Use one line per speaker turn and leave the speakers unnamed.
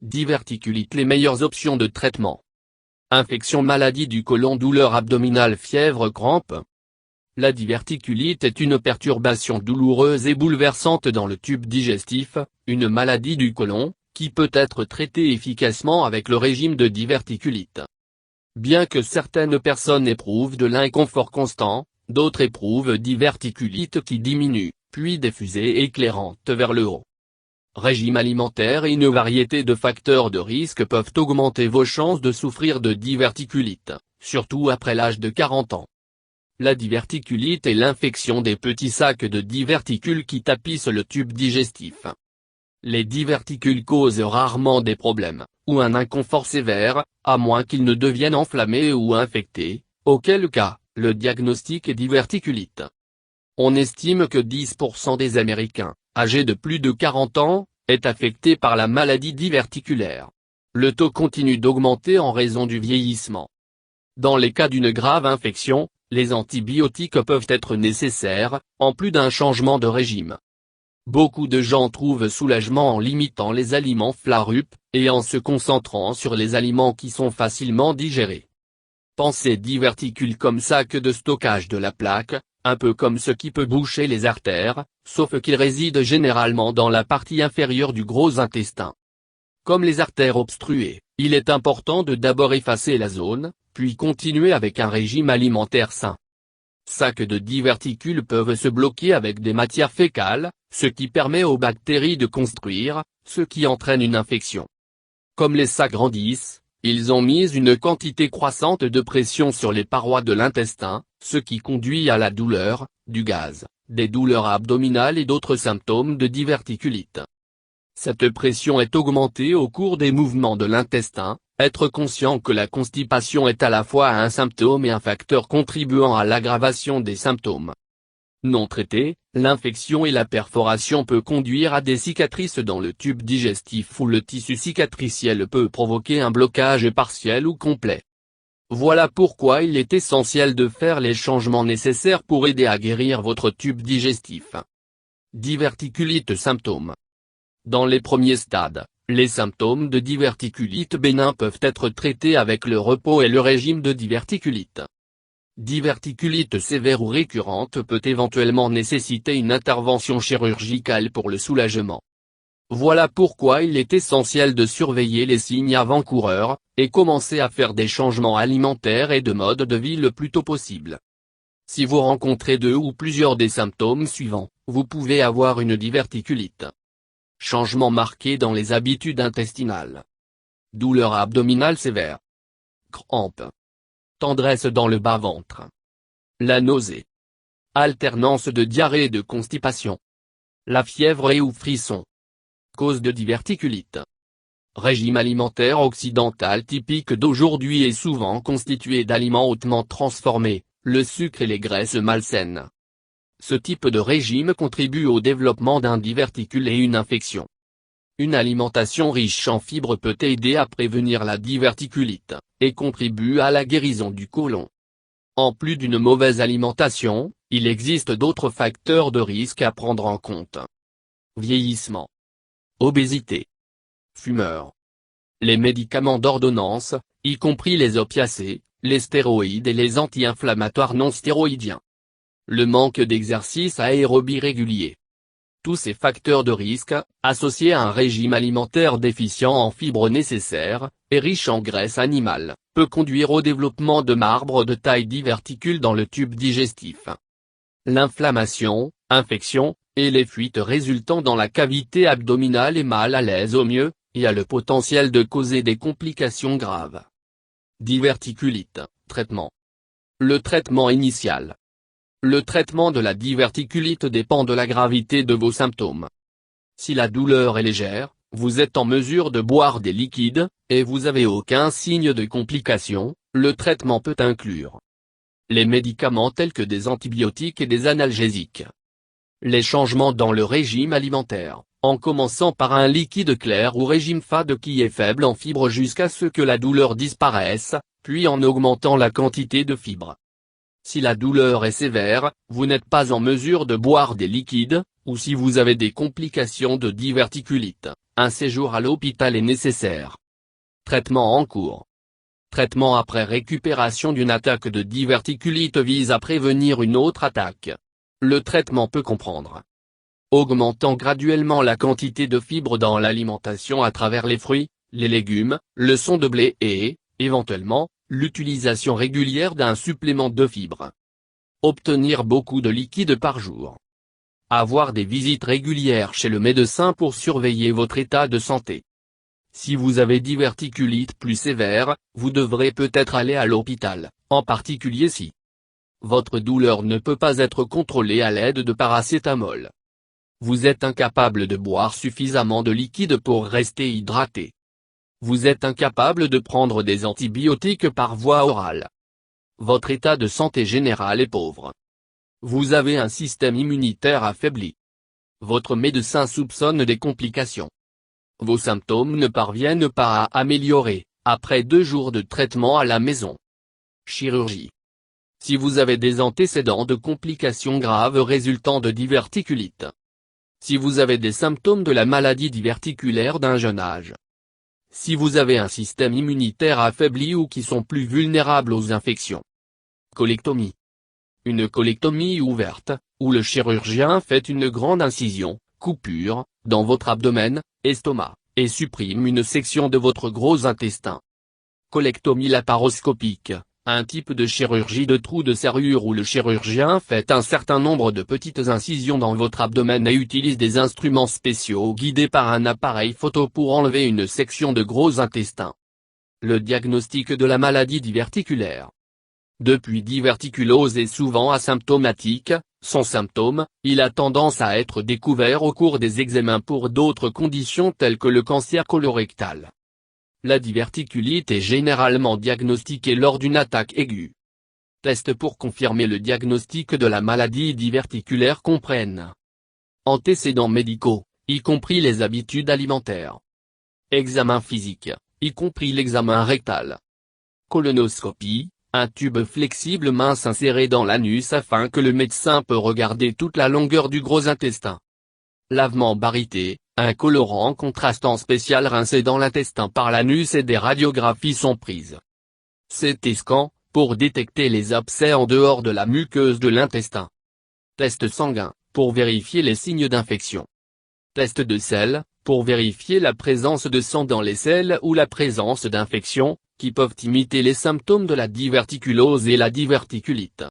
Diverticulite. Les meilleures options de traitement. Infection, maladie du côlon, douleur abdominale, fièvre, crampes. La diverticulite est une perturbation douloureuse et bouleversante dans le tube digestif, une maladie du côlon, qui peut être traitée efficacement avec le régime de diverticulite. Bien que certaines personnes éprouvent de l'inconfort constant, d'autres éprouvent diverticulite qui diminue, puis des fusées éclairantes vers le haut. Régime alimentaire et une variété de facteurs de risque peuvent augmenter vos chances de souffrir de diverticulite, surtout après l'âge de 40 ans. La diverticulite est l'infection des petits sacs de diverticules qui tapissent le tube digestif. Les diverticules causent rarement des problèmes, ou un inconfort sévère, à moins qu'ils ne deviennent enflammés ou infectés, auquel cas, le diagnostic est diverticulite. On estime que 10% des Américains, âgés de plus de 40 ans, est affecté par la maladie diverticulaire. Le taux continue d'augmenter en raison du vieillissement. Dans les cas d'une grave infection, les antibiotiques peuvent être nécessaires, en plus d'un changement de régime. Beaucoup de gens trouvent soulagement en limitant les aliments FLARUP, et en se concentrant sur les aliments qui sont facilement digérés. Pensez diverticule comme sac de stockage de la plaque, un peu comme ce qui peut boucher les artères, sauf qu'il réside généralement dans la partie inférieure du gros intestin. Comme les artères obstruées, il est important de d'abord effacer la zone, puis continuer avec un régime alimentaire sain. Sacs de diverticules peuvent se bloquer avec des matières fécales, ce qui permet aux bactéries de construire, ce qui entraîne une infection. Comme les sacs grandissent, ils ont mis une quantité croissante de pression sur les parois de l'intestin, ce qui conduit à la douleur, du gaz, des douleurs abdominales et d'autres symptômes de diverticulite. Cette pression est augmentée au cours des mouvements de l'intestin. Être conscient que la constipation est à la fois un symptôme et un facteur contribuant à l'aggravation des symptômes. Non traitée, l'infection et la perforation peut conduire à des cicatrices dans le tube digestif où le tissu cicatriciel peut provoquer un blocage partiel ou complet. Voilà pourquoi il est essentiel de faire les changements nécessaires pour aider à guérir votre tube digestif. Diverticulite. Symptômes. Dans les premiers stades, les symptômes de diverticulite bénin peuvent être traités avec le repos et le régime de diverticulite. Diverticulite sévère ou récurrente peut éventuellement nécessiter une intervention chirurgicale pour le soulagement. Voilà pourquoi il est essentiel de surveiller les signes avant-coureurs, et commencer à faire des changements alimentaires et de mode de vie le plus tôt possible. Si vous rencontrez deux ou plusieurs des symptômes suivants, vous pouvez avoir une diverticulite. Changement marqué dans les habitudes intestinales. Douleur abdominale sévère. Crampes. Tendresse dans le bas-ventre. La nausée. Alternance de diarrhée et de constipation. La fièvre et ou frisson. Cause de diverticulite. Régime alimentaire occidental typique d'aujourd'hui est souvent constitué d'aliments hautement transformés, le sucre et les graisses malsaines. Ce type de régime contribue au développement d'un diverticule et une infection. Une alimentation riche en fibres peut aider à prévenir la diverticulite, et contribue à la guérison du côlon. En plus d'une mauvaise alimentation, il existe d'autres facteurs de risque à prendre en compte. Vieillissement. Obésité. Fumeur. Les médicaments d'ordonnance, y compris les opiacés, les stéroïdes et les anti-inflammatoires non stéroïdiens. Le manque d'exercice aérobie régulier. Tous ces facteurs de risque, associés à un régime alimentaire déficient en fibres nécessaires, et riche en graisse animale, peut conduire au développement de marbre de taille diverticule dans le tube digestif. L'inflammation, infection, et les fuites résultant dans la cavité abdominale et mal à l'aise au mieux, y a le potentiel de causer des complications graves. Diverticulite, traitement. Le traitement initial. Le traitement de la diverticulite dépend de la gravité de vos symptômes. Si la douleur est légère, vous êtes en mesure de boire des liquides, et vous avez aucun signe de complication, le traitement peut inclure les médicaments tels que des antibiotiques et des analgésiques. Les changements dans le régime alimentaire, en commençant par un liquide clair ou régime fade qui est faible en fibres jusqu'à ce que la douleur disparaisse, puis en augmentant la quantité de fibres. Si la douleur est sévère, vous n'êtes pas en mesure de boire des liquides, ou si vous avez des complications de diverticulite, un séjour à l'hôpital est nécessaire. Traitement en cours. Traitement après récupération d'une attaque de diverticulite vise à prévenir une autre attaque. Le traitement peut comprendre augmentant graduellement la quantité de fibres dans l'alimentation à travers les fruits, les légumes, le son de blé et, éventuellement, l'utilisation régulière d'un supplément de fibres. Obtenir beaucoup de liquide par jour. Avoir des visites régulières chez le médecin pour surveiller votre état de santé. Si vous avez diverticulite plus sévère, vous devrez peut-être aller à l'hôpital, en particulier si votre douleur ne peut pas être contrôlée à l'aide de paracétamol. Vous êtes incapable de boire suffisamment de liquide pour rester hydraté. Vous êtes incapable de prendre des antibiotiques par voie orale. Votre état de santé général est pauvre. Vous avez un système immunitaire affaibli. Votre médecin soupçonne des complications. Vos symptômes ne parviennent pas à améliorer, après 2 jours de traitement à la maison. Chirurgie. Si vous avez des antécédents de complications graves résultant de diverticulite. Si vous avez des symptômes de la maladie diverticulaire d'un jeune âge. Si vous avez un système immunitaire affaibli ou qui sont plus vulnérables aux infections. Colectomie. Une colectomie ouverte, où le chirurgien fait une grande incision, coupure, dans votre abdomen, estomac, et supprime une section de votre gros intestin. Colectomie laparoscopique, un type de chirurgie de trou de serrure où le chirurgien fait un certain nombre de petites incisions dans votre abdomen et utilise des instruments spéciaux guidés par un appareil photo pour enlever une section de gros intestin. Le diagnostic de la maladie diverticulaire. Depuis diverticulose est souvent asymptomatique, sans symptômes, il a tendance à être découvert au cours des examens pour d'autres conditions telles que le cancer colorectal. La diverticulite est généralement diagnostiquée lors d'une attaque aiguë. Tests pour confirmer le diagnostic de la maladie diverticulaire comprennent antécédents médicaux, y compris les habitudes alimentaires. Examen physique, y compris l'examen rectal. Colonoscopie, un tube flexible mince inséré dans l'anus afin que le médecin peut regarder toute la longueur du gros intestin. Lavement baryté, un colorant contrastant spécial rincé dans l'intestin par l'anus et des radiographies sont prises. CT scan, pour détecter les abcès en dehors de la muqueuse de l'intestin. Test sanguin, pour vérifier les signes d'infection. Test de sel, pour vérifier la présence de sang dans les selles ou la présence d'infections, qui peuvent imiter les symptômes de la diverticulose et la diverticulite.